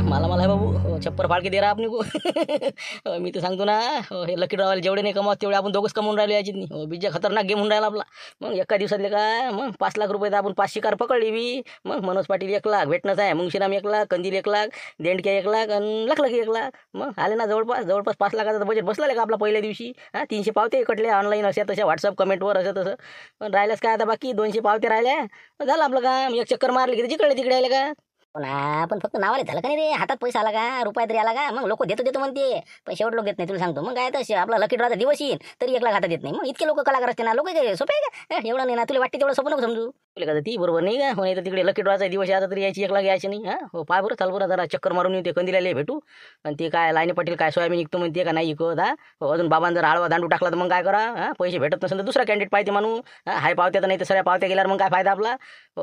मला मला बाबू छप्पर फाडके दे रहा आपने को मी तर सांगतो ना हे लकी ड्रॉवाले जेवढे नाही कमावत तेवढे आपण दोघंच कमवून राहिले याची नाही बीजा खतरनाक गेम होऊन राहिला आपला. मग एका दिवसातले काय मग 5 लाख रुपये तर आपण 5 शिकार पकडली बी. मग मनोज पाटील 1 लाख भेटणंच आहे, मुंशीराम 1 लाख, कंदील 1 लाख, देंडक्या 1 लाख आणि लखलकी 1 लाख. मग आले ना जवळपास 5 लाखाचा बजेट बसला का आपला पहिल्या दिवशी. 300 पावते कटले ऑनलाईन अशा तशा व्हॉट्सअप कमेंटवर असं तसं. पण राहिल्यास काय आता बाकी 200 पावते राहिल्या. झालं आपलं काम. एक चक्कर मारली की जिकडे तिकडे आले का. ना पण फक्त नावाला झालं का नाही रे, हातात पैसा आला का, रुपया तरी आला का. मग लोक देतो म्हणते पण शेवट लोक देत नाही. तुला सांगतो मग काय तर आपला लकी ड्रॉचा दिवस येईल तरी 1 लाख हातात देत नाही. मग इतके लोक कलाकार असते ना, लोक काय सोपे आहे का एवढं नाही ना. तुला वाटते तेवढं सोपं नको समजू. तुला का ती बरोबर नाही का. नाही तर तिकडे लकी ड्रॉचा दिवस आता तरी यायची 1 लाख यायची नाही. हो पाय बरं चाल बरं जरा चक्कर मारून येते कंदिलाले भेटू. आणि ते काय लाईनी पाटील काय सोयाबीन निघतो म्हणते का नाही इकत. अजून बाबांनी जर आळवा दांडू टाकला तर मग काय करा. पैसे भेटत नसेल तर दुसरा कॅन्डिडेट पाहिजे मानू. हाय पावत्या तर नाही तर सगळ्या पावत्या गेल्यावर मग काय फायदा आपला.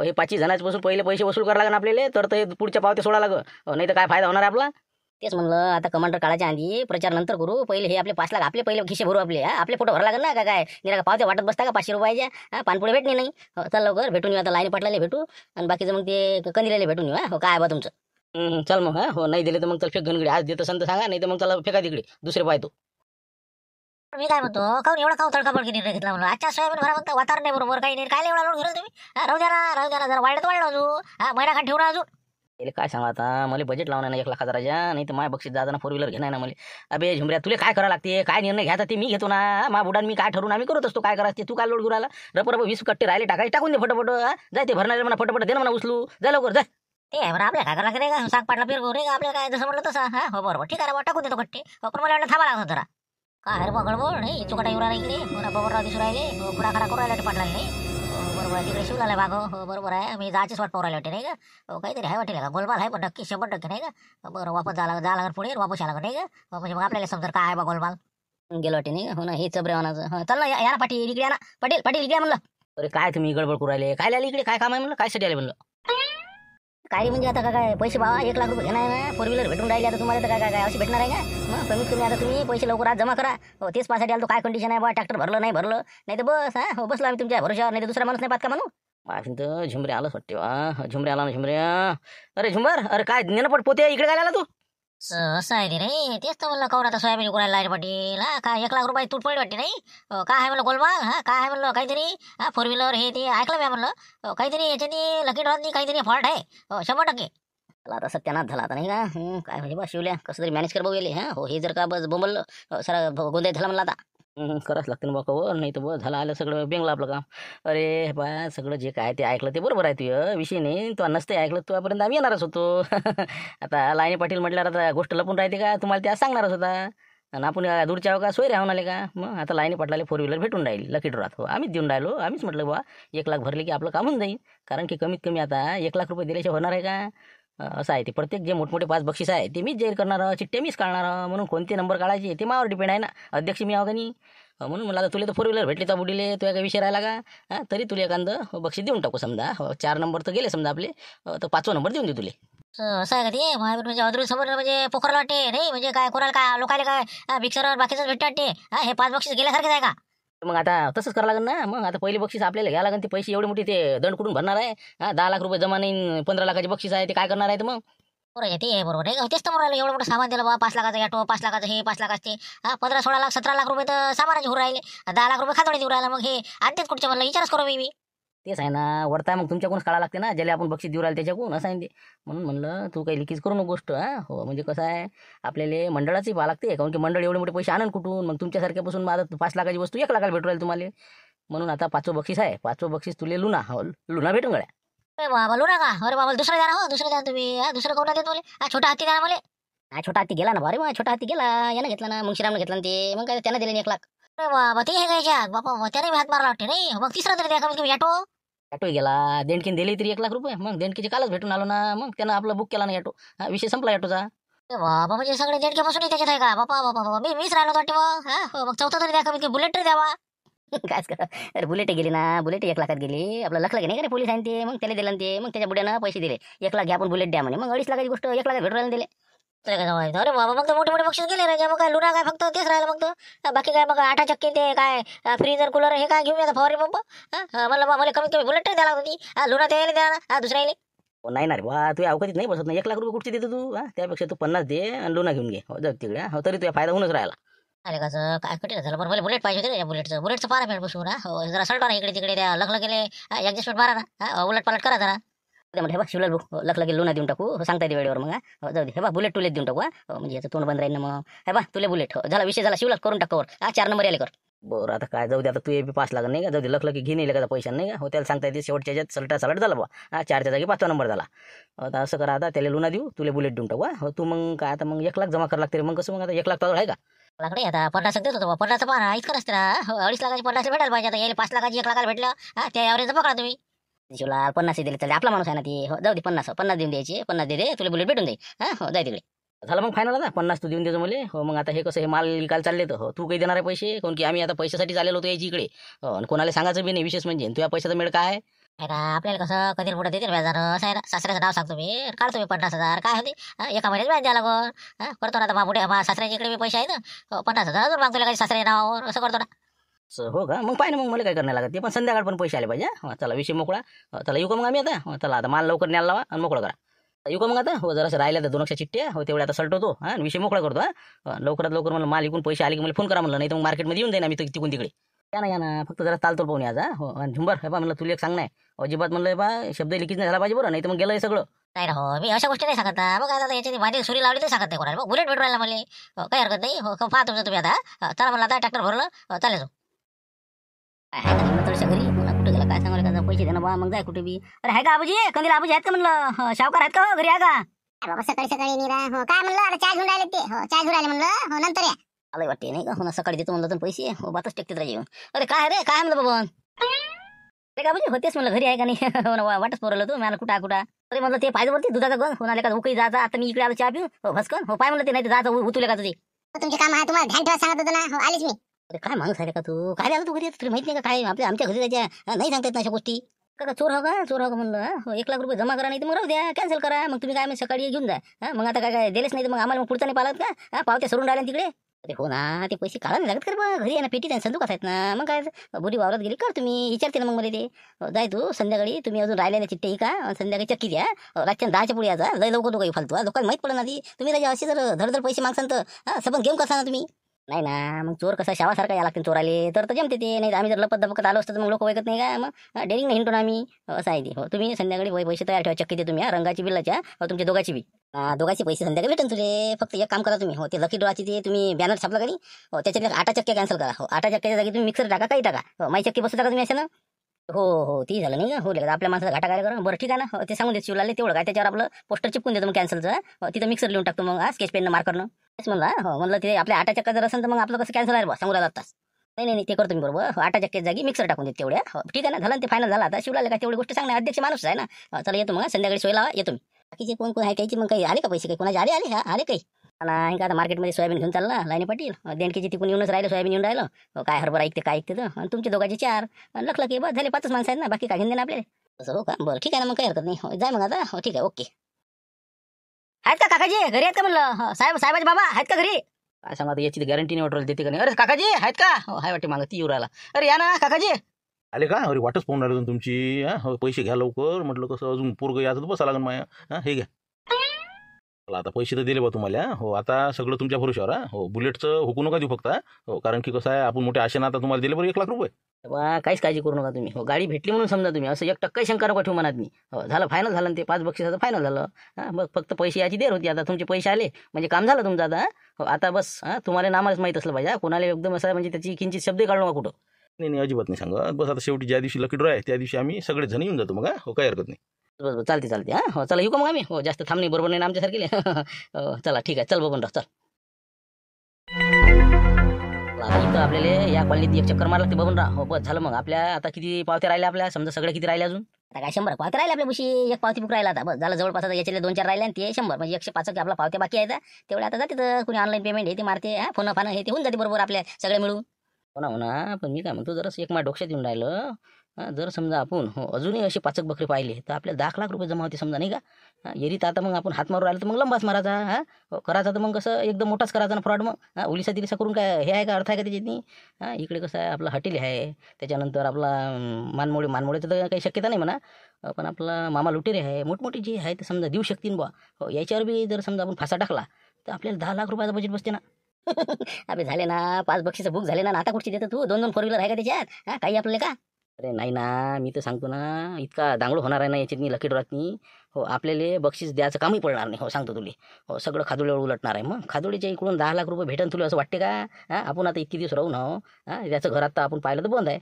हे 5 जणांपासून पहिले पैसे वसूल करायला लागेल आपल्याला तर हे पुढच्या पावत्या सोडा लागेल. नाही तर काय फायदा होणार आहे आपला. तेच म्हणलं आता कमांडर काळाच्या आधी प्रचार नंतर करू. पहिले हे आपले 5 लाख आपले पहिले खिशे भरू आपले. आपले फोटो भरा लागेल ना काय निरा पावत्या वाटत बसता का 500 रुपयाच्या. पानपुढे भेटणे नाही. चल लवकर भेटून येऊ आता. लाईनी पाटलाला भेटू आणि बाकीचं मग ते कंदिलाला भेटून येऊ. हो काय बा तुमचं. चल मग हो नाही दिले तर मग चल फेक घनगडी आज देत असेल तर सांगा, नाही तर मग चला फेका तिकडे दुसरे पाहतो. मी काय म्हणतो काऊन एवढा काऊ तडकाफडकी निर्णय घेतला म्हणून. आजच्या सोयाबीन भरा म्हणता वातावरण नाही बरोबर काही नाही. काय एवढा लोड घेऊन तुम्ही. राहू द्या ना जरा वाढत अजून. महिना खात ठेवू अजून. त्याला काय सांगा आता मला बजेट लावणार नाही 1 लाख हजाराच्या. नाही तर माय बक्षीस जाताना 4 व्हीलर घेणार ना मला. अबे झुमऱ्या तुला काय करावं लागते, काय निर्णय घ्यायचा ते मी घेतो ना. मा बुडान मी काय ठरवून आम्ही करत असतो. काय करायचं तू काय लोड घेऊन राहिला. रप 20 कट्टे राहिले टाकायचे टाकून दे फटोफट. जाय ते भरणारे म्हणा फटोफट दे ना म्हणा उचलू. जा लवकर जा. ते आहे बरं आपल्या काय करायला लागते का सांग पाटला फिर रे का आपल्या काय जसं म्हटलं तसं. हो बरोबर ठीक आहे टाकून देतो कट्टे. पण मला वाटलं थांबा लागतो जरा. काय रे गडबड नाही चुकाटा येऊ राहिला इकडे. बरोबर दिसू राहिले पुढा खरा करू राहिला पाटला नाही. बरोबर तिकडे शिवला भाग. हो बरोबर आहे. मी जायचीच वाट पाहू राहिले वाटते नाही का. काहीतरी आहे वाटेल का गोलमाल आहे पण नक्की 100% नाही का. बरं वापस जा पुढे वापस आला नाही का. वापस मग आपल्याला समजा काय आहे बा गोलमाल गेलो वाटे नाही का. हो ना हे चबरेवानाचं. चल ना या ना पाटील इकडे या ना. पाटील इकडे म्हणलं. अरे काय तुम्ही गडबड करू राहिले. काय आले इकडे काय काम आहे म्हणलं. काय साठी आले म्हणलं. काय म्हणजे आता काय पैसे बाबा 1 लाख रुपये घेणार ना. 4 व्हीलर भेटून राहिले आता तुम्हाला तर काय अशी भेटणार आहे का. मग कमीत कमी आता तुम्ही पैसे लवकर आज जमा करा. हो तेच पासाठी आलो. काय कंडिशन आहे बा ट्रॅक्टर भरलं नाही भरलं नाही तर बस हो बसलो आम्ही तुमच्या भरोशावर. नाही तर दुसरा माणूस नाही पाहत का म्हणून. माझी तर झुमरे आलंच वाटते वा. झुमरे आला ना झुमऱ्या. अरे झुंबर अरे काय नेनपट पोते इकडे काय आला तू. असं आहे ते नाही. तेच तर म्हणलं काऊन आता सोयाबीन करायला लाईन पाटील. काय 1 लाख रुपये तूट पडली वाटते नाही. काय आहे म्हणलं गोलमाल. काय आहे म्हणलं काहीतरी 4 व्हीलर हे ते ऐकलं मी म्हणलं. काहीतरी याच्यानी लकी ड्रॉनी काहीतरी फॉल्ट आहे. 100%. आता सत्यानाश झाला आता नाही का. काय म्हणजे बा शिवल्या कसं तरी मॅनेज कर बघ गेले. हो हे जर का बस बोंबललं सर गोंधळ झाला म्हणलं आता. करावंच लागतं ना बा कवर. नाही तर बस झालं आलं सगळं बेंगलं आपलं काम. अरे बा सगळं जे काय ते ऐकलं ते बरोबर आहे तुझं विषय नाही. तू नसते ऐकलं तुझ्यापर्यंत आम्ही येणारच होतो. आता लाईनी पाटील म्हटल्यावर आता गोष्ट लपून राहते का. तुम्हाला त्या सांगणारच होता. आणि आपण दूरच्या का सोय राहून आले का. मग आता लाईनी पाटलाले 4 व्हीलर भेटून राहील लकी ड्रॉत. हो आम्हीच देऊन राहिलो. आम्हीच म्हटलं बा 1 लाख भरले की आपलं काम होऊन जाईल. कारण की कमीत कमी आता 1 लाख रुपये दिल्याशिवाय होणार आहे का. असं आहे ते. प्रत्येक जे मोठमोठे 5 बक्षीस आहे ते मीच जाहीर करणार. चिठ्ठे मीच काढणार. म्हणून कोणते नंबर काढायचे ते मावर डिपेंड आहे ना. अध्यक्ष मी आहो का नाही. म्हणून मला आता तुला तर 4 व्हीलर भेटली तर बुडीले तुला काय विषय राहिला का. तरी तुला एखादं बक्षीस देऊन टाकू समजा. 4 नंबर तर गेले समजा आपले तर 5वा नंबर देऊन देऊ तुले. असं आहे का ते म्हणजे अधुरी समोर म्हणजे पोखरला वाटते नाही म्हणजे काय कोणाला काय लोकायला काय मिक्सरवर बाकीच भेटतात ते. हे 5 बक्षीस गेल्यासारखेच आहे का. मग आता तसंच करावं लागेल ना. मग आता पहिले बक्षीस आपल्याला घ्यावं लागेल. ते पैसे एवढे मोठे ते दंड कुठून भरणार आहे. 10 लाख रुपये जमा नाही 15 लाखाचे बक्षीस आहे ते काय करणार आहे मग. बरोबर आहे ते बरोबर आहे. तेच तर म्हणून एवढं मोठं सामान दिलं बा 5 लाखाचं ॲटो 5 लाखाचं हे 5 लाखाचे 15-16 लाख 17 लाख रुपये तर सामानाचे होऊ राहिले. 10 लाख रुपये खातोडे देऊ राहिला. मग हे आणतेच कुठच्या म्हणलं विचारच करू मी. तेच आहे ना. वरता मग तुमच्याकडूनच काढा लागते ना. ज्याला आपण बक्षीस देऊ राहिले त्याच्याकडून असं आहे ते. म्हणून म्हणलं तू काही लिकीज करू नको गोष्ट. हो म्हणजे कसं आहे आपल्याला मंडळाचंही पाहा लागते. कारण की मंडळ एवढे मोठे पैसे आणून कुठून. मग तुमच्यासारख्यापासून माझं 5 लाखाची वस्तू 1 लाखाला भेटू राहील तुम्हाला. म्हणून आता 5वं बक्षीस आहे. 5वं बक्षीस तुले लुना. हो लुना भेटून गड्या. अरे बाबा लुना का. अरे बाबा दुसरं द्या ना. हो दुसरं द्या तुम्ही. दुसरं कोणा देतो मला. छोटा हत्ती द्या ना मला. छोटा हत्ती गेला ना. बरे मग छोटा हत्ती गेला. यानं घेतला ना मुंशीरामनं घेतला ते. मग काय त्यानं दिले 1 लाख. अरे बाबा ते हे घ्यायच्या बाबा त्याने हात मारला वाटते नाही. मग तिसरा तरी द्या कमीत कमी ॲटो. ॲटो गेला. देणकीन दिली तरी 1 लाख रुपये. मग देणकीचे कालच भेटून आलो ना. मग त्यानं आपलं बुक केला ना ॲटो. विषय संपला ॲटोचा. बाबा म्हणजे सगळे देणक्यापासून त्याच्यात आहे का. बाबा बाबा मीच राहिलो वाटते मग. मग 4था तरी द्या कमीत कमी. बुलेट तरी द्यावा. काय करा. अरे बुलेट गेली ना. बुलेट 1 लाखात गेली. आपलं लखलं की नाही का पोलीस आहे ते. मग त्याला दिलं ते. मग त्याच्या बुड्यानं पैसे दिले 1 लाख घ्या आपण बुलेट द्या म्हणे. मग 2.5 लाखाची गोष्ट 1 लाखात भेटू राहिली दिले. तुला काय जमायचं? अरे बाबा मग तर मोठे मोठे बक्षीस गेले राजा. मग काय लुना काय फक्त तेच राहिलं मग तर. बाकी काय मग 8 चक्के ते काय फ्रीजर कूलर हे काय घेऊन येतात फवारी पंप. मला कमीत कमी बुलेट द्यायला लागत होती. लुना ते द्या ना दुसऱ्या इले. हो, नाही ना रे बा, तू अवकातीत नाही बसत ना. 1 लाख रुपये कुठचे देतो तू? त्यापेक्षा तू 50 दे आणि लोना घेऊन घे. हो, जाऊ तिकडे. हो, तरी तुझा फायदा होऊनच राहिला. अरे कसं काय कठीण झालं. बरं मला बुलेट पाहिजे होते रे. बुलेटचं पारा मिळत बसून जरा सलटा ना इकडे तिकडे त्या लखलं गेले ऍडजस्टमेंट मारा ना. उलट पालट करा जरा. ते म्हणजे हे बा शिवलाल भाऊ लखलं गेलं लोना देऊन टाकू. सांगता येते वेळेवर मग. जाऊ दे. हे बा बुलेट तुलेच देऊन टाकू. म्हणजे याचं तोंड बंद राहील ना मग. हे बा तुले बुलेट. झाला विषय झाला. शिवलाल करून टाकावर. 4 नंबर याले कर. बरं आता काय जाऊ दे. आता तू बी 5 लाख नाही का, जाऊ दे. लखलकी घे नाही का पैसा नाही का. हो, त्याला सांगता येते शेवटच्या याच्यात सलटा सलट झाला बा. 4च्या जागी 5वा नंबर झाला. आता असं करा, आता त्याला लुना देऊ, तुला बुलेट देऊन टाकू. हो, तू मग काय आता मग 1 लाख जमा करावं लागते रे. मग कसं मग आता 1 लाख आहे का? लाकडे आता 50 देत होतो. 50चं पाहा इतकं असते ना. 2.5 लाखाची 50 भेटायला पाहिजे. आता यायला 5 लाखाची 1 लाखाला भेटलं. त्या एवढ्याचं पकडा तुम्ही. शिवलाल 50 दिले चालते. आपला माणूस आहे ना ती. हो, जाऊ दे. 50 देऊन द्यायची. 50 दे तुला बुलेट भेटून जाईल. हो, जाय तिकडे. झालं मग फायनल. आता 50 तू देऊन देतो मला. हो, मग आता हे कसं हे माल विकायला चालले तर हो, तू काही देणार आहे पैसे? काऊन की आम्ही आता पैशासाठी चाललेलो होतो याची इकडे. हो, आणि कोणाला सांगायचं बी नाही. विशेष म्हणजे तुझ्या पैशाचा मेळ काय आहे? आहे ना आपल्याला कसं कधी पुढे देतील व्याजार. असं आहे ना. सासऱ्याचं नाव सांगतो मी. काढतो मी 50,000 काय होते. एका महिन्यात व्याज द्यायला लागल. करतो ना आता पुढे सासऱ्याच्या इकडे मी पैसे आहेत. 50,000 अजून मागतो काही सासऱ्याच्या नावावर. असं करतो ना. असं हो का? मग पाय ना, मग मला काय करायला लागत ते पण संध्याकाळ पण पैसे आले पाहिजे. हो, चला विषय मोकळा. हो, चला येऊ का मग आम्ही आता. हो, चला आता माल लवकर न्यायला लावा आणि मोकळं करा. येऊ का मग आता. हो, जरासं राहिल्या तर 2 चिठ्ठ्या. हो, तेवढ्या आता सलटवतो. आणि विषय मोकळा करतो. लवकरात लवकर मला माल विकून पैसे आले की मला फोन करा म्हणलं. नाही तर मग मार्केटमध्ये येऊन जाईन आम्ही तिकून तिकडे. या ना फक्त जरा चालतो पाहून आज. हो, आणि झुंबर हे बा म्हणलं तुला एक सांग नाही अजिबात म्हणलं बा शब्द लिखित नाही झाला पाहिजे बरं. नाही तर मग गेलं हे सगळं. नाही ना. हो मी अशा गोष्टी नाही सांगत ना. मग आता याच्यात माझी सुरी लावली तर सांगत नाही कोणाला. मग बुलेट भेटू राहिला मला. काही हरकत नाही. हो पाहा तुमचं तुम्ही आता. चला म्हणलं आता ट्रॅक्टर भरलं. चालेल घरी. मला कुठे गेला काय सांगायला का पैसे देणं बा. मग जाय कुठे बी. अरे आहे का आबूजी? कंदील आबूजी आहेत का म्हणलं? शावकार आहेत का घरी? आहे का बाबा सकाळी सकाळी निरा हो काय म्हणलं आता चहा घेऊन राहिले ते हो चहा घेऊन राहिले म्हणलं हो नंतर या आलंय वाटते नाही का. हो ना सकाळी देतो म्हणलं तर पैसे. हो बातच टेकतात राहिले. अरे काय रे काय म्हणलं बाबा? ते का म्हणजे होतेच म्हणलं घरी आहे का नाही. हो ना वाटच पोरलं तू मला कुठा. अरे म्हणलं ते पाहिजे वरती दुधाचा गण होणार का उकळी जायचा. आता मी इकडे आलो चहा पिऊ. हो भस्कन. हो पाय म्हणलं ते नाही तर जायचं उतुले का तुझे. तुमचे काम आहे तुम्हाला ध्यान ठेवा सांगत होतो ना हो आलीच मी. अरे काय माणूस आहे का तू? काय आला तू घरी? तुला माहित नाही का काय आमच्या घरी जायच्या नाही सांगता येत ना अशा गोष्टी. का चोर हो का म्हणलं. हो 1 लाख रुपये जमा करा नाही तर मग राहू द्या कॅन्सल करा. मग तुम्ही काय मग सकाळी घेऊन जा. मग आता काय दिलेच नाही तर मग आम्हाला मग पुढचा नाही पाळत का. पावत्या सरून राहिल्या तिकडे. अरे हो ना ते पैसे काढा नाही लागत कर बा. घरी आहे ना पेटीत संदूक आहेत ना. मग काय बुरी वावरात गेली कर तुम्ही विचारते ना मग मला ते. जाय तू संध्याकाळी तुम्ही अजून राहिलेल्या चिठ्ठे का संध्याकाळी चक्की द्या. रातच्या 10च्या पुढे याचा लय लवकर तो काही फालतू लोकांना माहित पडणार आधी. तुम्ही राजा असे जर धडधड पैसे मागसान तर सबन घेऊन कसा ना तुम्ही. नाही ना मग चोर कसा शावासारखा या लागते चोराले तर जमते ते. नाही आम्ही जर लपत दपकत आलो असतो तर मग लोक ऐकत नाही का. मग डेरिंग नाही हिंटून आम्ही. असं आहे ते. हो तुम्ही संध्याकाळी पैसे तयार ठेवा. चक्की ते तुम्ही रंगाची बिलाच्या तुमच्या दोघाची बी. दोघांचे पैसे संध्याकाळी भेटेन तुले. फक्त एक काम करा तुम्ही. हो ते लकी ड्रॉची ते तुम्ही बॅनर छापला कधी. हो त्याच्यातले 8 चक्क्या कॅन्सल करा. हो 8 चक्क्याच्या जागी तुम्ही मिक्सर टाका काही टाका. हो माझी चक्की बसू टाका तुम्ही असे ना. हो ती झालं नाही का. हो आपल्या माणसाचा घाटा काय करा. बरं ठीक आहे ना. ते सांगून देत शिवलाले तेवढं काय त्याच्यावर आपलं पोस्टर चिपकून देतो मग कॅन्सलचं. तिथं मिक्सर लिहून टाकतो मग स्केच पेननं मार्करनं. तेच म्हणलं. हो म्हणलं ते आपल्या 8 चक्का जर असेल तर मग आपलं कसं कॅन्सल आहे बा सांगू राहिला आत्ताच. नाही ते करतो मी बरोबर. 8 चक्क्याच्या जागी मिक्सर टाकून देत तेवढ्या. हो ठीक आहे ना. झालं ते फायनल झाला आता. शिवलाले काय तेवढी गोष्ट सांगणार अध्यक्ष माणूस आहे ना. चला येतो मग संध्याकाळी सोय लावा येतो मी. बाकीचे कोण आहे त्याची मग काही आले का पैसे काही कोणाचे आले काही. आणि का आता मार्केटमध्ये सोयाबीन घेऊन चालला लाईनी पाटील. देणकीची तिकून येऊनच राहिलं सोयाबीन येऊन राहिलं. काय हरभरा ऐकते काय ऐकते तर. आणि तुमचे दोघांचे 4 लखलं की बस झाले 5 माणसं आहेत ना. बाकी काय घेऊन देणार आपल्याला. तसं हो का. बरं ठीक आहे ना मग काही हरकत नाही. हो जाय मग आता. हो ठीक आहे ओके. आहेत का काकाजी घरी? आहेत का म्हणलं साहेबाचे बाबा आहेत का घरी? काय सांगा आता याची गॅरंटी नाही वाटवली देते का नाही. अरे काकाजी आहेत का? हो हाय वाटते मागं ती येऊ राहिला. अरे या ना काकाजी. आले का? अरे वाटच पाहून राहिले तुमची. हो पैसे घ्या लवकर म्हटलं कसं अजून पोरगं याचं तर बसा लागेल माया. हे घ्या. चला आता पैसे तर दिले बा तुम्हाला. हो आता सगळं तुमच्या भरोशावर. हो बुलेटचं हुकू नका देऊ फक्त. हो कारण की कसं आहे आपण मोठ्या आशेनं आता तुम्हाला दिले बरं 1 लाख रुपये. बा काहीच काळजी करू नका तुम्ही. हो गाडी भेटली म्हणून समजा तुम्ही. असं 1% शंका नका ठेवू मनात मी. हो झालं फायनल झालं ते 5 बक्षिसाचं फायनल झालं. मग फक्त पैसे याची देर होती. आता तुमचे पैसे आले म्हणजे काम झालं तुमचं आता. हो आता बस तुम्हाला नामालाच माहीत असलं पाहिजे. कोणाला एकदम असं म्हणजे त्याची किंचित शब्द काढू नका कुठं. नाही अजिबात नाही सांगा. बस आता शेवटी ज्या दिवशी लकी ड्रॉ आहे त्या दिवशी आम्ही सगळे जण येऊन जातो मग. हो काही हरकत नाही. बस चालते हो चला येऊ का मग आम्ही. हो जास्त थांब नाही बरोबर नाही ना आमच्यासारखे. हो चला ठीक आहे चल बघून चल. आता इथं आपल्याला या कॉलनीत 1 चक्कर मारला लागते बघून राहा. हो बस झालं मग. आपल्या आता किती पावत्या राहिल्या आपल्या समजा सगळ्या किती राहिले अजून? आता काय 100 पावत्या राहिले आपल्या बुशी. एक पावती बुक राहिला आता बस झालं. जवळपास आता याच्याले 2-4 राहिले आणि ते 100 म्हणजे 105 आपला पावत्या बाकी आहेत. तेवढे आता जाते तर कुणी ऑनलाईन पेमेंट हे ते मारते. फोन फान हे ते होऊन जाते बरोबर आपल्या सगळे मिळून. हो ना पण मी काय म्हणतो जरासं एक माझ्या डोक्यात येऊन राहिलं. जर समजा आपण अजूनही असे पाचक बकरे पाहिले तर आपल्याला 10 लाख रुपये जमा होते समजा नाही का. एरी तर आता मग आपण हात मारून राहिलो तर मग लंबाच मारायचा. करायचा तर मग कसं एकदम मोठाच करायचा ना फ्रॉड. मग उलिसा दिलिसा करून काय हे आहे का, अर्थ आहे का त्याच्यातनी. इकडे कसं आहे आपलं हॉटेल आहे, त्याच्यानंतर आपला मानमोडेचं तर काही शक्यता नाही म्हणा. पण आपला मामा लुटेरे आहे, मोठमोठी जी आहे ते समजा देऊ शकतील बा. याच्यावर बी जर समजा आपण फासा टाकला तर आपल्याला 10 लाख रुपयाचा बजेट बसते ना. अबे झाले ना 5 बक्षीस बुक झाले ना, आता कुठची देतो तू? 2-2 फोर व्हीलर आहे का त्याच्यात? काही आपल्याला का? अरे नाही ना, मी तर सांगतो ना, इतका दांगडो होणार आहे ना याच्यातनी लकी ड्रॉतनी. आपल्याला बक्षीस द्यायचं कामही पडणार नाही. सांगतो तुले. सगळं खादोळीवर उलटणार आहे. मग खादोळीच्या इकडून 10 लाख रुपये भेटन तुला असं वाटते का? आपण आता इतके दिवस राहू ना. त्याचं घर आता आपण पाहिलं तर बंद आहे.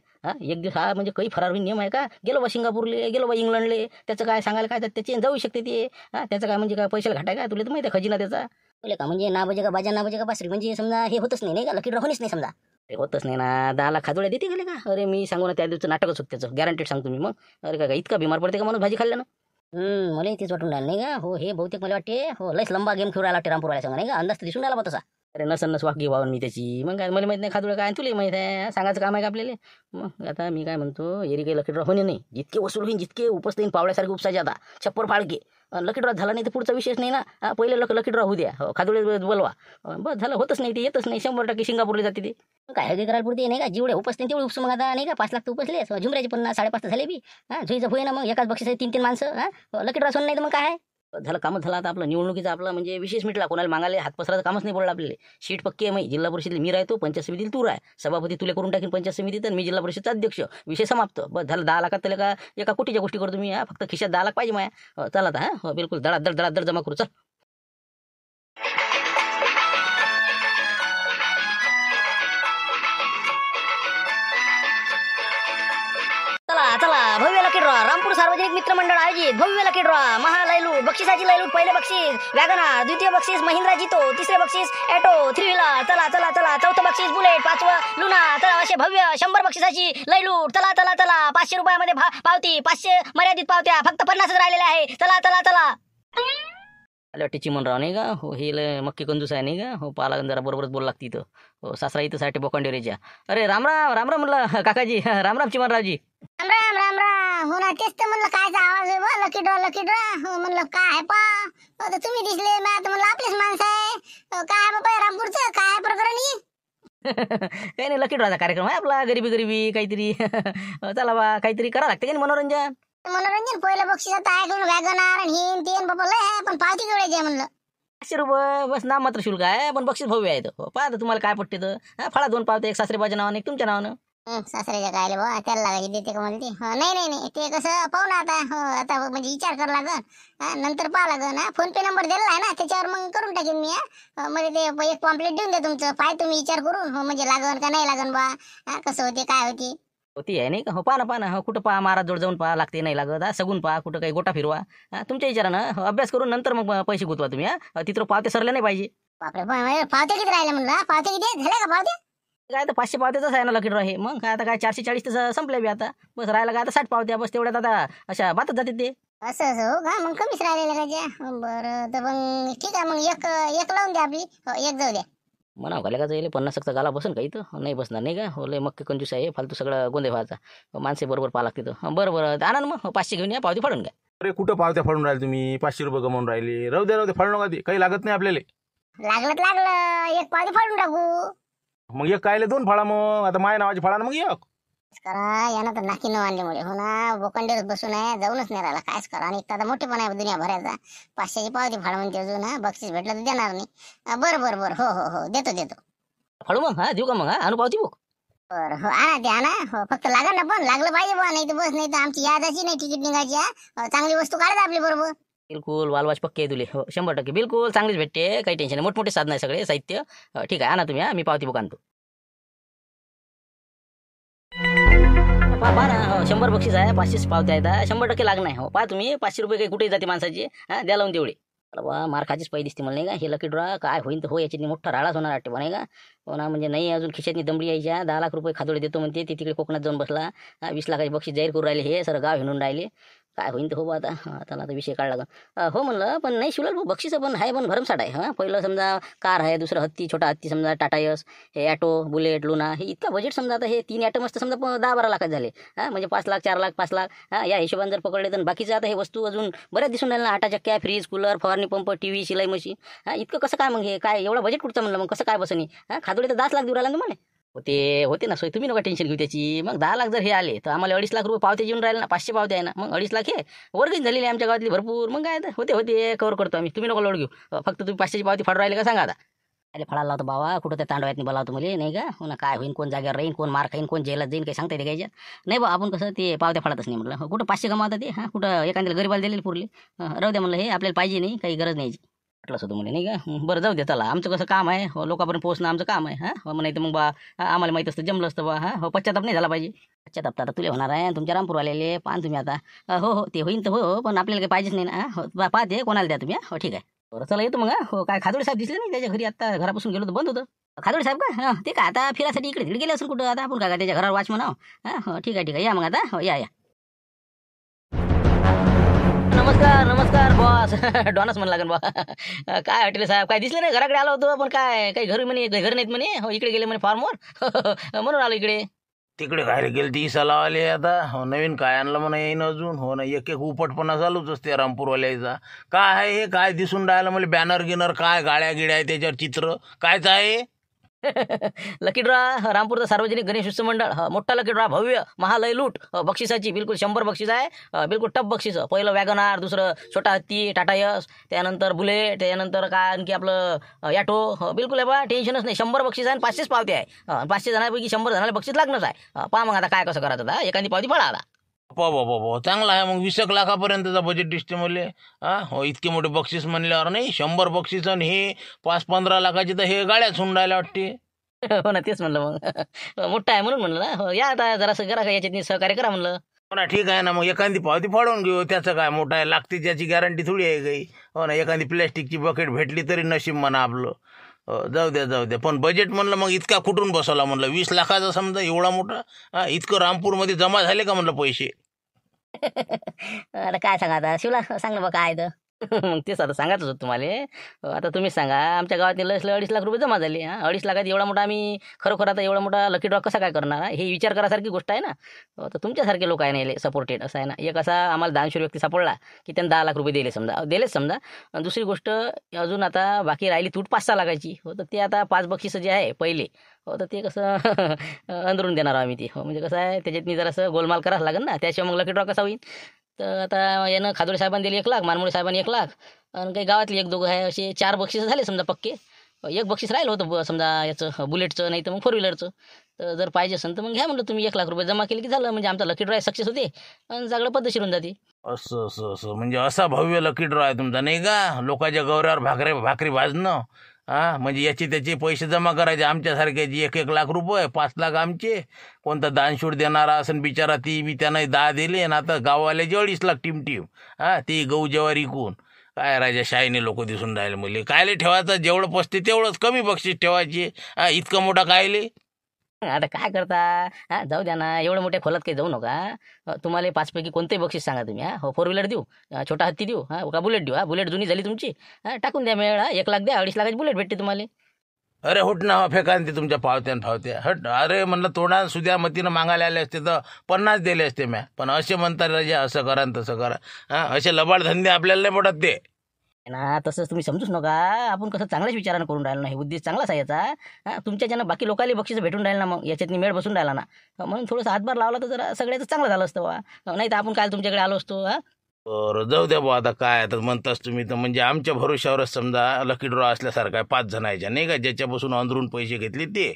एक दिवस हा म्हणजे काही फरार होईल नियम आहे का? गेलो बा सिंगापूरले, गेलो बा इंग्लंडले, त्याचं काय सांगायला काय, त्याचे जाऊ शकते ते. त्याचं काय म्हणजे काय पैशाला घाटाय का? तुला तर माहिती आहे खजिना त्याचा. तुला का म्हणजे ना बजे का बाजा ना बजे का बासरी म्हणजे समजा हे होतच नाही का? लकी ड्रॉ होणीच नाही समजा. ते होतच नाही ना. 10 लाख खादोळ्या देते गेले का? अरे मी सांगू ना, त्या दिवशी नाटकच होतं त्याचं, गॅरंटेड सांगतो मी. मग अरे काय इतका बिमार पडते का माणूस भाजी खाल्ल्यानं? मला तेच वाटून राहिलं नाही का. हे बहुतेक मला वाटते लयच लंबा गेम खेळून राहिला वाटते रामपूरवाल्या संग नाही का. अंदाज तर दिसून राहिला बा तसा. अरे नस वाकी वाहून मी त्याची. मग काय मला माहित नाही खादोळ्या काय, तुला माहित आहे. सांगायचं काम आहे का आपल्याला. मग आता मी काय म्हणतो, एरी काही लकी ड्रॉ होणे नाही. जितके वसूल होईल, जितके उपसता येईल पावड्यासारखे उपसायचे आता छप्पर फाळके. लकी ड्रॉ झाला नाही तर पुढचा विषयच नाही ना. पहिले लकी ड्रॉ होऊ द्या. खादोळे बोलवा. बस झालं. होतच नाही ते, येतच नाही. 100% सिंगापूरला जाते ते. काय हळदी करायला पुरते नाही का. जेवढे उपसते तेवढे उपसू मग आता नाही का. 5 लाख तर उपसले, झुमऱ्याचे 50 5.5 तर झाले बी. झुईचं होई ना मग. एकाच बक्षीस 3-3 माणसं. लकी ड्रॉ सोन नाही तर मग काय आहे. झालं कामच झालं. आता आपलं निवडणुकीचा आपला म्हणजे विशेष मिटला. कोणाला मागायला हात पसराचं कामच नाही पडलं आपल्याला. शीट पक्की आहे. मग जिल्हा परिषदेला मी राहतो, पंचायत समितीला तू राह, सभापती तुला करून टाकीन पंचायत समितीत, आणि मी जिल्हा परिषदचा अध्यक्ष. विषय समाप्त. बस झालं. 10 लाखात त्याला का एका कोटीच्या गोष्टी करतो मी. फक्त खिशात 10 लाख पाहिजे माया. चला आता. बिलकुल धडाधड जमा करू. चल. चला भव्य लकी ड्रॉ. रामपूर सार्वजनिक मित्र मंडळ आयोजित भव्य लकी ड्रॉ. महालैलूट. बक्षिसाची लैलूट. पहिले बक्षीस वॅगनार, द्वितीय बक्षीस महिंद्रा जितो, तिसरे बक्षीस ॲटो 3 व्हीलर. चला. चौथं बक्षीस बुलेट, 5वं लुना. चला असे भव्य 100 बक्षिसाची लैलूट. चला 500 रुपयामध्ये पावती. 500 मर्यादित पावत्या. फक्त 50च राहिलेल्या आहे. चला. आले वाटते चिमनराव नाही का. हे लय मक्की कंजूस आहे नाही का. पाला जरा बरोबरच बोल लागते इथं. सासरा इथं साठी बोकांडेरीच्या. अरे राम म्हणलं काकाजी. राम चिमनरावजी. राम हो ना. तेच तर म्हणलं कायचा आवाज आहे बा. लकी ड्रॉ हो म्हणलं काय आहे पा. आता तुम्ही दिसले, मी आता म्हणलं आपलेच माणसं आहे. काय बाबा रामपूरचं काय प्रकरण. काही नाही, लकी ड्रॉचा कार्यक्रम आहे आपला. गरिबी काहीतरी. चला बा, काहीतरी करा लागते का मनोरंजन. पहिलं बक्षीस आता ऐकून वॅगनार आणि हिन तेन बाबा लय, पण पावती केवढ्याची आहे म्हणलं. 500 रुपये बस नाम मात्र शुल्क आहे, पण बक्षीस भव्य आहे. पाहता तुम्हाला काय पडते तर. फळा 2 पावते, एक सासरेबाच्या नावाने, एक तुमच्या नावानं. सासऱ्याच्या कायले बा त्याला लागायची देते का म्हणते. नाही ते कसं पाहू ना आता. आता म्हणजे विचार करा लागन. नंतर पाहा लागन. फोन पे नंबर दिलेला आहे ना, त्याच्यावर मग करून टाकेन मी. म्हणजे ते एक पॉम्पलेट देऊन द्या तुमचं. पाय तुम्ही विचार करून म्हणजे लागन का नाही लागन बा. कसं होते काय होती. होती आहे नाही का. पाहा ना. कुठं पहा, महाराज जोड जाऊन पहा लागते, नाही लागत. सगून पहा, कुठं काही गोटा फिरवा. तुमच्या विचारानं अभ्यास करून नंतर मग पैसे गुतवा तुम्ही. तिथं पावते सरले नाही पाहिजे. बापरे पावते किती राहिले म्हणलं. पावते किती झाले का पावते. काय तर 500 पावत्याच आहे ना लकी ड्रॉ हे. मग काय आता काय 440 तर संपल्या बी आता. बस राहिला काय आता 60 पावत्या. बस तेवढ्यात आता अशा बातच जाते ते. असं हो का. मग कमीच राहिलेलं का. बरं तर मग ठीक आहे. मग एक लावून द्या आपली. एक जाऊ द्या. म्हणावं घाले का जाईल 50 गाला बसून काही तर नाही बसणार नाही का. लय मक्के कंजूस आहे. फालतू सगळं गोंधे व्हायचा. माणसे बरोबर पाहा लागते तर. बरं आणा ना मग. 500 घेऊन या, पावती फाडून घ्या. अरे कुठं पावत्या फाडून राहिले तुम्ही. 500 रुपये कमावून राहिले. राहू दे फाडू नका. ते काही लागत नाही आपल्याला. लागलं एक पावती फाडून टाकू. मग एक कायले 2 फाळा. मग आता माया नावाची फाळा ना मग एक करा. यानं तर नाकी न आणल्यामुळे हो ना. बोकंडेर बसून आहे, जाऊनच नाही राहिला. कायच करा. आणि आता मोठे पण आहे दुनिया भरायचा. 500ची पावती फाड म्हणते अजून. बक्षीस भेटलं तर देणार नाही. बरं हो देतो. फाडू मग. देऊ का मग. आणू पावती बुक. बरं हो आणा ते आणा. फक्त लागा ना, पण लागलं पाहिजे बा. नाही तर बस नाही तर आमची यादाची नाही तिकीट निघायची. चांगली वस्तू काढा आपली बरोबर. बिलकुल वालवाच पक्के आहे तुले. 100% बिलकुल चांगलीच भेटते. काही टेन्शन नाही. मोठमोठे साधन आहे सगळे साहित्य. ठीक आहे आणा तुम्ही. मी पावती बुक आणतो. पहा ना. 100 बक्षीस आहे. 500 पावत्या आहेत. 100% लागणार आहे. पहा तुम्ही. 500 रुपये काही कुठेही जाते माणसाची. द्या लावून तेवढे. बा मार खाचीच पाहिजे दिसते मला नाही का. हे लकी ड्रॉ काय होईल तर हो. याच्यात मोठा राडाच होणार वाटते नाही का. हो ना. म्हणजे नाही अजून खिशातनी दमडी यायच्या. 10 लाख रुपये खादोळे देतो म्हणते. ते तिकडे कोकणात जाऊन बसला. 20 लाखाची बक्षीस जाहीर करून राहिले. हे सर गाव हिंडून राहिले. काय होईन ते हो बा आता. त्याला आता विषय काढला का हो म्हणलं, पण नाही शिवलाल भाऊ बक्षीसं पण आहे, पण भरमसाठ आहे. हां पहिलं समजा कार आहे, दुसरं हत्ती, छोटा हत्ती समजा टाटा यस, हे ॲटो, बुलेट, लुना, हे इतका बजेट समजा आता हे 3 ॲटो मस्त समजा 10-12 लाखात झाले. हां म्हणजे 5 लाख, 4 लाख, 5 लाख या हिशोबाने जर पकडले तर बाकीचं आता हे वस्तू अजून बऱ्याच दिसून राहिल्या ना. 8 चक्क्या, फ्रीज, कूलर, फवारणी पंप, टीव्ही, शिलाई मशीन. इतकं कसं काय मग हे काय एवढं बजेट कुठचं म्हणलं मग कसं काय बसनी. खादोडी तर 10 लाख देऊ राहिला ना तुम्हाला. होते ना सोय, तुम्ही नका टेन्शन घेऊ त्याची. मग 10 लाख जर हे आले तर आम्हाला 2.5 लाख रुपये पावते येऊन राहिले ना, 500 पावते आहे ना. मग 2.5 लाख हे वर्गणी झालेली आहे आमच्या गावातली भरपूर. मग काय होते कव्हर करतो आम्ही, तुम्ही नको लोड घेऊ. फक्त तुम्ही 500ची पावती फाडून राहिले का सांगा आता. अरे फळाला लावतो बाबा, कुठं त्या तांडवायतनी बोलावतो मुली नाही का. हो ना, काय होईन, कोण जागेवर राहीन, कोण मार खाईन, कोण जेलात जाईन, काही सांगता येते घ्यायच्यात नाही बा. आपण कसं ते पावत्या फाडतच नाही म्हटलं. कुठं 500 कमावतात ते. कुठं एखाद्याला गरीबाला दिलेली पुरली. राहू द्या म्हणलं, हे आपल्याला पाहिजे नाही, काही गरज नाही म्हटलंच होतं मुली नाही का. बरं जाऊ द्या, चला आमचं कसं काम आहे लोकांपर्यंत पोहोचणं आमचं काम आहे. नाही तर मग बा आम्हाला माहीत असतं, जमलं असतं बा. पश्चाताप नाही झाला पाहिजे. पश्चाताप तर आता तुला होणार आहे, तुमच्या रामपूरवालेले पान तुम्ही आता. हो ते होईन तर हो, पण आपल्याला काही पाहिजेच नाही ना. पाहते कोणाला द्या तुम्ही. हो ठीक आहे, बरं चला येतो मग. हो काय खादोडे साहेब दिसले नाही त्याच्या घरी, आता घरापासून गेलो तर बंद होतं. खादोडे साहेब का ते का आता फिरासाठी इकडे तिकडे गेले असून कुठं. आता आपण काय त्याच्या घरावर वाच म्हणाव. हो ठीक आहे या मग आता. हो या. नमस्कार बॉस. डॉनच म्हणा लागेल बा. काय हॉटेल साहेब काय दिसले नाही, घराकडे आलो होतो पण काय काही घरी म्हणे, घर नाहीत म्हणे. हो इकडे गेले म्हणे फार्मवर. म्हणून आलो इकडे. तिकडे काय गेल ती सलावाले आता. हो नवीन काय आणलं म्हणा येईन अजून. हो ना, एक उपटपणा चालूच असते रामपूरवाल्याचा. काय आहे हे, काय दिसून राहिलं मला बॅनर गिनर, काय गाड्या गिड्या आहे त्याच्यावर चित्र कायच आहे. लकी ड्रॉ रामपूरचा सार्वजनिक गणेश उत्सव मंडळ. मोठा लकी ड्रॉ, भव्य महालय लूट. बक्षिसाची बिलकुल 100 बक्षीस आहे. बिलकुल टप बक्षीस. पहिलं वॅगनार, दुसरं छोटा हत्ती टाटा यस, त्यानंतर बुलेट, त्यानंतर काय आणखी आपलं ॲटो. बिलकुल आहे बा, टेन्शनच नाही. 100 बक्षीस आहे आणि 500 पावते आहे. 500 जणांपैकी 100 जणांना बक्षीस लागणंच आहे. पहा मग आता काय कसं करायचं आता. एखादी पावती फळा आता. बाबा चांगला आहे मग. 20 लाखापर्यंतचा बजेट दिसते मला. हो इतके मोठे बक्षीस म्हणल्यावर नाही. 100 बक्षीस आणि हे 5-15 लाखाची तर हे गाड्याच होऊन राहिल्या वाटते. हो ना, तेच म्हणलं मग. मोठा आहे म्हणून म्हणलं ना. हो या आता जरासं करा, याच्यात सहकार्य करा म्हणलं. हो ना ठीक आहे ना, मग एखादी पावती फाडून घेऊ. त्याचं काय मोठं आहे, लागते त्याची गॅरंटी थोडी आहे काही. हो ना, एखादी प्लॅस्टिकची बकेट भेटली तरी नशीब म्हणा आपलं. जाऊ द्या. पण बजेट म्हणलं मग इतका कुठून बसवला म्हणलं. 20 लाखाचा समजा एवढा मोठा. इतकं रामपूरमध्ये जमा झाले का म्हणलं पैसे. आता काय सांगा आता शिवला, सांग ना बा काय तर. मग तेच आता सांगायच होतं तुम्हाला. आता तुम्हीच सांगा, आमच्या गावात लसले 2.5 लाख रुपये जमा झाले. 2.5 लाखात एवढा मोठा आम्ही खरोखर आता एवढा मोठा लकी ड्रॉ कसा काय करणार. हे विचार करासारखी गोष्ट आहे ना. तर तुमच्यासारखे लोक आहे ना सपोर्टेड असं आहे ना. एक असा आम्हाला दानशूर व्यक्ती सापडला की त्यांनी 10 लाख रुपये दिलेच समजा. आणि दुसरी गोष्ट अजून आता बाकी राहिली तूट 5-6 लाखाची. तर ते आता 5 बक्षीस जे आहे पहिले, तर ते कसं अंदरून देणार आम्ही ते. म्हणजे कसं आहे, त्याच्यात मी जरासं गोलमाल करावं लागेल ना, त्याशिवाय मग लकी ड्रॉ कसा होईल. तर आता यानं खादोडे साहेबांनी दिले 1 लाख, मानमोळे साहेबांनी 1 लाख, आणि काही गावातले 1-2 आहे असे 4 बक्षीस झाले समजा पक्के. 1 बक्षीस राहिलं होतं समजा याचं बुलेटचं, नाही तर मग 4 व्हीलरचं. तर जर पाहिजे असेल तर मग घ्या म्हणलं तुम्ही. 1 लाख रुपये जमा केले की झालं, म्हणजे आमचा लकी ड्रॉ सक्सेस होते आणि सगळं पद्धतशीर होऊन जाते. असं म्हणजे असा भव्य लकी ड्रॉ आहे तुमचा नाही का. लोकांच्या गौऱ्यावर भाकरी भाजणं. म्हणजे याचे त्याचे पैसे जमा करायचे. आमच्यासारख्याची 1-1 लाख रुपये, 5 लाख आमचे. कोणता दानशूट देणारा असेल बिचारा, ती बी त्यानं 10 दिले. आणि आता गाववाल्याचे 2.5 लाख टीम. ती गहू ज्वारी इकून काय राजा शाहीने लोक दिसून राहिले मुले. कायले ठेवायचं, जेवढं पसते तेवढंच कमी बक्षीस ठेवायचे. इतकं मोठा कायले. आता काय करता. जाऊ द्या ना, एवढं मोठ्या खोलात काही जाऊ नका. तुम्हाला 5 पैकी कोणतेही बक्षीस सांगा तुम्ही. हो 4 व्हीलर देऊ, छोटा हत्ती देऊ, का बुलेट देऊ. बुलेट जुनी झाली तुमची, टाकून द्या मेळ. 1 लाख द्या, 2.5 लाखाची बुलेट भेटते तुम्हाला. अरे होट ना, फेका ते तुमच्या पावत्या हट. अरे म्हणलं तोंडा सुद्या मतीनं मागायला आले असते तर 50 दिले असते म्या. पण असे म्हणता राजा, असं करा आणि तसं करा. असे लबाड धंदे आपल्याला नाही पडत ते ना. तसंच तुम्ही समजूच नका. आपण कसं चांगल्याच विचारानं करून राहिलो ना. हे उद्देश चांगलाच आहे याचा. तुमच्या ज्यानं बाकी लोकांना बक्षीस भेटून राहिलं ना, मग याच्यातनी मेळ बसून राहिला ना. म्हणून थोडंसं हातभार लावला तर जरा सगळ्याचं चांगलं झालं असतं बा. नाही तर आपण काय तुमच्याकडे आलो असतो. बरं जाऊ द्या बा. आता काय आता म्हणताच तुम्ही तर, म्हणजे आमच्या भरोश्यावरच समजा लकी ड्रॉ असल्यासारखं आहे. 5 जणांच्या नाही का, ज्याच्यापासून अंदरून पैसे घेतले ते.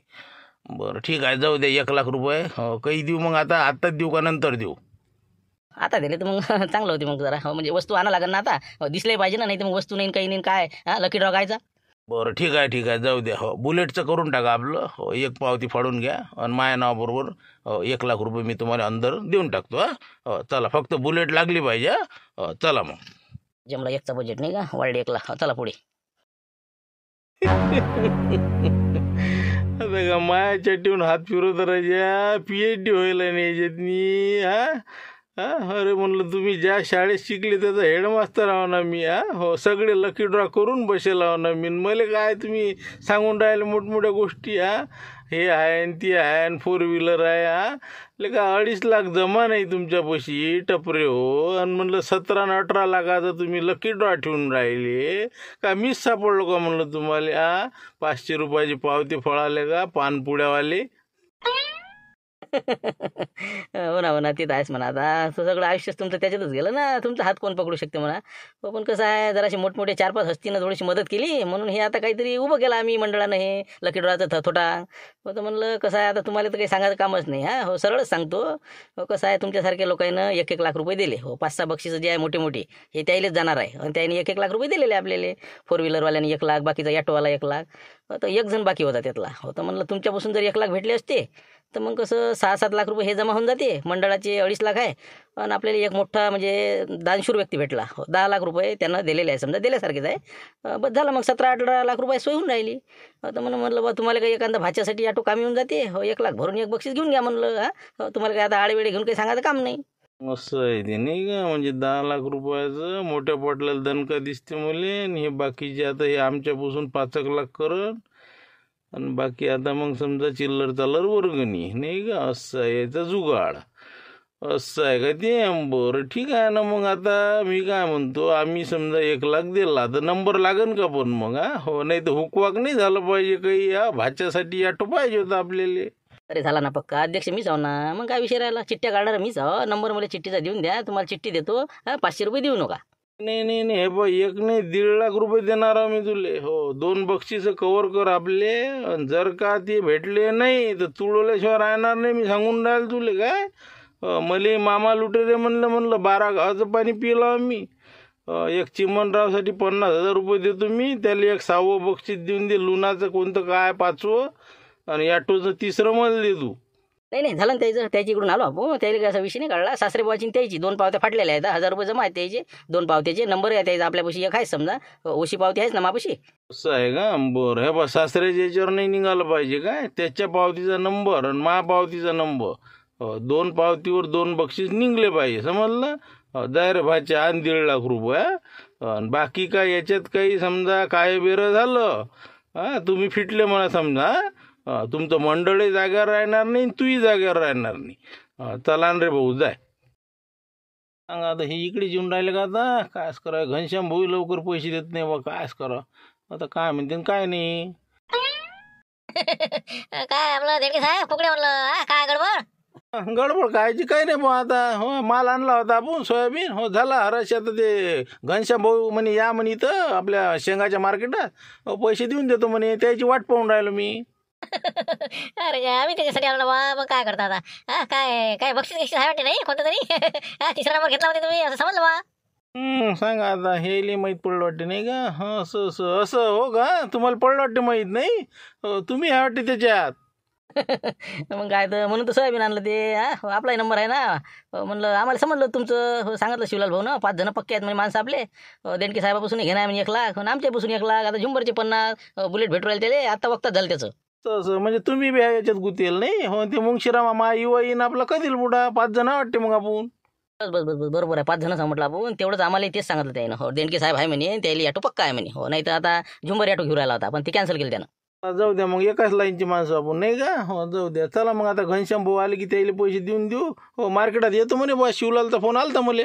बरं ठीक आहे, जाऊ द्या. 1 लाख रुपये काही देऊ मग. आत्ताच देऊ का नंतर देऊ. आता दिले तर मग चांगलं होते मग जरा. म्हणजे वस्तू आणा लागेल ना आता. दिसले पाहिजे ना, नाही तर मग वस्तू नाही काही नाही काय. लकी ड्रॉ गायचा. बरं ठीक आहे जाऊ द्या. बुलेटचं करून टाका आपलं. 1 पावती फाडून घ्या आणि माझ्या नावाबरोबर 1 लाख रुपये मी तुम्हाला अंदर देऊन टाकतो. चला, फक्त बुलेट लागली पाहिजे. चला मग. जमला 1चा बजेट नाही का, वाढले 1 लाख. चला पुढे. आता का माया चट्टीहून हात फिरवत राजा. PhD होईल नाही याच्यातनी. अरे म्हणलं तुम्ही ज्या शाळेत शिकले त्याचा हेडमास्तर आहो ना मी. हो सगळे लकी ड्रॉ करून बसेल आहो ना मी. मला काय तुम्ही सांगून राहिले मोठमोठ्या गोष्टी. हे आहे न ती आहे न 4 व्हीलर आहे. का 2.5 लाख जमा नाही तुमच्यापाशी टपरे हो. आणि म्हणलं 17 न 18 लाखाचं तुम्ही लकी ड्रॉ ठेवून राहिले का? मीच सापडलो का म्हणलं तुम्हाला. 500 रुपयाची पावती फळाले का पानपुड्यावाले. हो ना, हो ना, ते तर आहेच म्हणा. आता असं सगळं आयुष्यच तुमचं त्याच्यातच गेलं ना. तुमचा हात कोण पकडू शकते म्हणा. हो, पण कसं आहे, जराशी मोठमोठे 4-5 हस्तीनं थोडीशी मदत केली म्हणून हे आता काहीतरी उभं केलं आम्ही मंडळानं हे लकी ड्रॉचा थोटा. हो, तर म्हणलं कसं आहे, आता तुम्हाला तर काही सांगायचं कामच नाही. हो, सरळच सांगतो. हो, कसं आहे, तुमच्यासारख्या लोकांना 1-1 लाख रुपये दिले. हो, 5-6 बक्षिसं जे आहे मोठे मोठे हे त्याइलेच जाणार आहे. आणि त्याने 1-1 लाख रुपये दिलेले आपल्याला. 4 व्हीलरवाल्याने 1 लाख, बाकीचा ॲटोवाला 1 लाख. तर एक जण बाकी होता त्यातला. हो, तर म्हणलं तुमच्यापासून जर 1 लाख भेटले असते तर मग कसं 6-7 लाख रुपये हे जमा होऊन जाते. मंडळाचे 2.5 लाख आहे आणि आपल्याला एक मोठा म्हणजे दानशूर व्यक्ती भेटला. हो, 10 लाख रुपये त्यांना दिलेले आहे, समजा दिल्यासारखेच आहे. बस झालं मग 17-18 लाख रुपये सोय होऊन राहिली. तर म्हणलं बा तुम्हाला काही एखादा भाच्यासाठी ऑटो कामी येऊन जाते. हो, 1 लाख भरून एक बक्षीस घेऊन घ्या म्हणलं. तुम्हाला काय आता आडेवेळे घेऊन काही सांगायचं काम नाही. असं आहे ते नाही का. म्हणजे 10 लाख रुपयाचं मोठ्या पाटलाला दणका दिसते मुले. आणि हे बाकीचे आता हे आमच्यापासून 5-1 लाख करत आणि बाकी आता मग समजा चिल्लर चालर वर्गणी नाही का. असं आहे याचा जुगाड. असं आहे का ते. बरं ठीक आहे ना. मग आता मी काय म्हणतो, आम्ही समजा 1 लाख दिला तर नंबर लागन का पण मग. हो, नाही तर हुकवाक नाही झालं पाहिजे काही. भाच्यासाठी ऑटो पाहिजे होता आपल्याला. अरे झाला ना पक्का, अध्यक्ष मीच आहो ना. मग काय विषय राहिला, चिठ्ठ्या काढणार मीच आहो. नंबर मला चिठ्ठीचा देऊन द्या, तुम्हाला चिठ्ठी देतो. 500 रुपये देऊ नका. नाही नाही नाही, हे बघ, 1 नाही 1.5 लाख रुपये देणार मी तुले. हो, 2 बक्षीसं कव्हर कर आपले. अन जर का ते भेटले नाही तर तुळवल्याशिवाय राहणार नाही. मी सांगून राहिलो तुले काय. मले मामा लुटेरे म्हणलं 12 गावाचं पाणी पिलं आम्ही. एक चिमणरावसाठी 50,000 रुपये देतो मी. त्याला एक 6वं बक्षीस देऊन दे. लुणाचं कोणतं काय 5वं आणि ॲटोचं 3रं मला दे तू. नाही झालं ना त्याच्या इकडून आलो आपण. त्याला काही असा विषय नाही काढला. सासरे बुवाची त्याची 2 पावत्या फाटलेल्या आहेत. 1000 रुपये जमा आहेत त्याचे. 2 पावत्याचे नंबर आहे त्याचा आपल्यापाशी. एक आहे समजा ओशी पावती आहेच ना मापाशी. असं आहे का. बरं, हे बा सासऱ्याच्या याच्यावर नाही निघालं पाहिजे काय. त्याच्या पावतीचा नंबर आणि मा पावतीचा नंबर. 2 पावतीवर 2 बक्षीस निघले पाहिजे, समजलं. दायर भाच्या आणि 1.5 लाख रुपये. आणि बाकी काय याच्यात काही समजा काय बेरं झालं तुम्ही फिटले मला समजा. तुमचं मंडळही जाग्यावर राहणार नाही, तूही जाग्यावर राहणार नाही. चला रे भाऊ जाय. सांगा आता हे इकडे येऊन राहिले का. आता कायच करा. घनश्याम भाऊ लवकर पैसे देत नाही बा. कायच करा आता. काय म्हणते काय नाही. काय आपलं देणगे साहेब फुकडे म्हणलं काय गडबड. गडबड कायची काही नाही बा. आता हो, माल आणला होता आपण सोयाबीन. हो, झाला हराशी. आता ते घनश्याम भाऊ म्हणे या म्हणे इथं आपल्या शेंगाच्या मार्केटात. पैसे देऊन देतो म्हणे. त्याची वाट पाहून राहिलो मी. अरे आम्ही त्याच्यासाठी आलो ना बा. मग काय करता आता. काय काय बक्षीस आहे वाटते नाही कोणतं तरी. 3रा नंबर घेतला होता तुम्ही असं समजलं बा. सांगा आता. हे लई माहीत पडलं वाटते नाही का. असं असं असं हो का. तुम्हाला पडलं वाटते माहीत नाही. तुम्ही आहे वाटते त्याच्यात. मग काय तर म्हणून तर सोयाबीन आणलं ते. आपलाही नंबर आहे ना. म्हणलं आम्हाला समजलं तुमचं. सांगितलं शिवलाल भाऊ ना 5 जण पक्के आहेत म्हणजे माणसं आपले. देणके साहेबापासून घेणार म्हणजे 1 लाख आणि आमच्यापासून 1 लाख. आता झुंबरचे 50 बुलेट भेटू राहिले त्याले. आता वक्तात झालं त्याचं. तसं म्हणजे तुम्ही बी याच्यात गुतेल नाही. हो, ते मुंगशिरा मामा युवा येईन आपला कधील बुडा. 5 जण वाटते मग आपण. बस बस बस बस बरोबर आहे. 5 जण म्हटलं आपण. तेवढंच आम्हाला तेच सांगितलं त्यानं. हो, देणके साहेब आहे म्हणे. त्याला ऑटो पक्का आहे म्हणे. हो, नाही तर आता झुंबर ऑटो घेऊन राहिला होता पण ते कॅन्सल केलं त्यानं. जाऊ द्या मग. एकाच लाईनची माणसं आपण नाही का. हो, जाऊ द्या. चला मग आता घनश्याम भाऊ आले की त्याला पैसे देऊन देऊ. हो, मार्केटात येतो म्हणे बा. शिवलालचा फोन आला तर मला.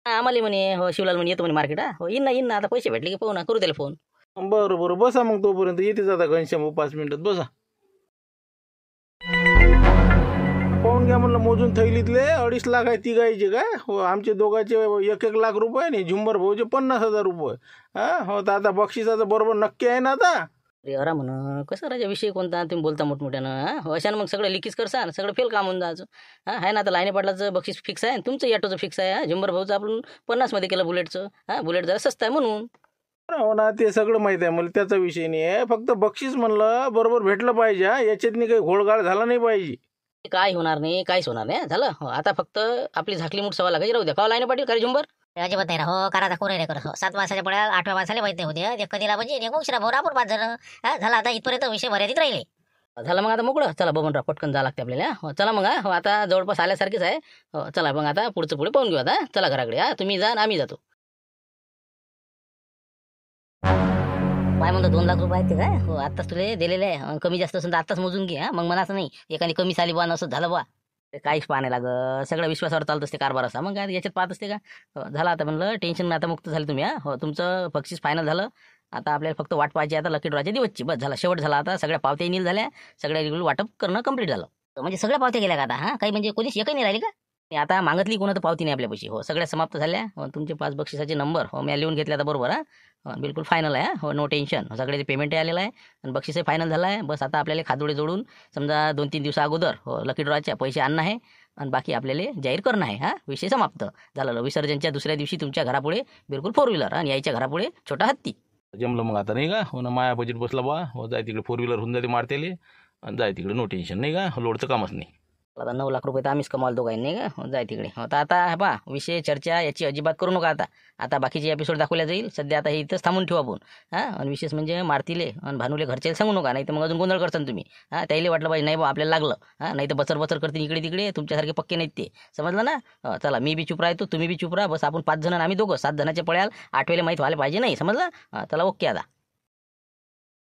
आम्हाला म्हणे हो शिवलाल म्हणे येतो म्हणे मार्केट. हो, येईन ना आता पैसे भेटले की पाहू ना, करू त्याला फोन. बरं बरं, बसा मग. तोपर्यंत येतेच आता घनश्याम भाऊ 5 मिनिटात. बसा. पाहून घ्या म्हणलं मोजून थैलीतले 2.5 लाख आहे तिघायचे काय. हो, आमचे दोघांचे 1-1 लाख रुपये नाही. झुंबर भाऊचे 50,000 रुपये. हो, तर आता बक्षिसाचं बरोबर नक्की आहे ना आता. अरे अरा म्हणा कसं राजा विषय कोणता तुम्ही बोलता मोठमोठ्यानं. हो, अशानं मग सगळं लिकीज करसान. सगळं फेल काम होऊन जायचं. आहे ना. आता लाईने पाटलाचं बक्षीस फिक्स आहे. तुमचं ऑटोचं फिक्स आहे. झुंबर भाऊचं आपण 50 केलं बुलेटचं. बुलेट जरा स्वस्त आहे म्हणून. हो ना, ते सगळं माहीत आहे मला. त्याचा विषय नाही आहे. फक्त बक्षीस म्हणलं बरोबर भेटलं पाहिजे. याच्यातनी काही घोळगाळ झाला नाही पाहिजे. काय होणार नाही, काहीच होणार नाही. झालं. हो, आता फक्त आपली झाकली मूठ सवा लागायची राहू द्या. का लाईने पाटील खरी झुंबर. अजिबात नाही हो. करा आता कोणी नाही करत. 7 माणसाच्या पड्या 8व्या माणसाला माहित नाही होते. ते कधीला म्हणजे मग शिरा भाऊ आपण 5 जण. झाला आता इथपर्यंत विषय मर्यादित राहिले. झालं मग आता मोकळं. चला बबनराव पटकन जावं लागते आपल्याला. हो चला मग. हो आता जवळपास आल्यासारखीच आहे. हो चला मग आता पुढचं पुढे पाहून घेऊ आता. चला घराकडे. तुम्ही जा आणि आम्ही जातो. काय म्हणतो 2 लाख रुपये आहेत ते काय हो आत्ताच तुला दिलेले आहे कमी जास्त असेल तर आत्ताच मोजून घे मग म्हणाचं नाही एकाने कमी साली बा नसं झालं बा. ते काहीच पाहा नाही लागत. सगळं विश्वासावर चालत असते कारभार असा. मग काय याच्यात पाहत असते का. हो झालं आता म्हणलं टेन्शन आता मुक्त झाले तुम्ही. हो तुमचं बक्षीस फायनल झालं. आता आपल्याला फक्त वाट पाहायची आता लकी ड्रॉच्या दिवसची. बस झाला शेवट झाला. आता सगळ्या पावत्या नील झाल्या. सगळ्या वाटप करणं कंप्लीट झालं. म्हणजे सगळ्या पावत्या गेल्या का आता काही म्हणजे कोणीच एकही नाही राहिली का. आणि आता मागतली कोणा तर पावती नाही आपल्यापाशी. हो सगळ्या समाप्त झाल्या. हो तुमचे 5 बक्षिसाचे नंबर हो मी लिहून घेतले आता बरोबर. बिलकुल फायनल आहे. हो नो टेन्शन. सगळ्याचे पेमेंटही आलेलं आहे आणि बक्षीसही फायनल झालं आहे. बस आता आपल्याला खातोडे जोडून समजा 2-3 दिवसा अगोदर हो लकी ड्रॉचे पैसे आणणं आहे आणि बाकी आपल्याला जाहीर करणं आहे. विषय समाप्त झालं. विसर्जनच्या दुसऱ्या दिवशी तुमच्या घरापुढे बिलकुल 4 व्हीलर आणि यायच्या घरापुढे छोटा हत्ती. जमलं मग आता नाही का. हो ना माया बजेट बसला बा. हो जाय तिकडे 4 व्हीलर होऊन जाते मारतेले आणि जाय तिकडे नो टेन्शन नाही का. लोडचं कामच नाही. आता 9 लाख रुपये तर आम्हीच कमावलं दोघांनी नाही का. जाय तिकडे. आता पहा विषय चर्चा याची अजिबात करू नका आता. आता बाकीचे एपिसोड दाखवल्या जाईल. आपण हे इथंच थांबून ठेवू आपण. आणि विशेष म्हणजे मारतीले आणि भानूले घरचे सांगू नका. नाही तर मग अजून गोंधळ करसान तुम्ही. त्याला वाटलं पाहिजे नाही बा आपल्याला लागलं. नाही तर बचर करतील इकडे तिकडे. तुमच्यासारखे पक्के नाहीत ते. समजलं ना. चला मी बी चुप राहतो तुम्ही बी चुप राहा. बस आपण 5 जण आम्ही दोघं 7 जणाच्या पळ्याल 8 वेळेला माहीत व्हायला पाहिजे नाही. समजलं. चला ओके आता.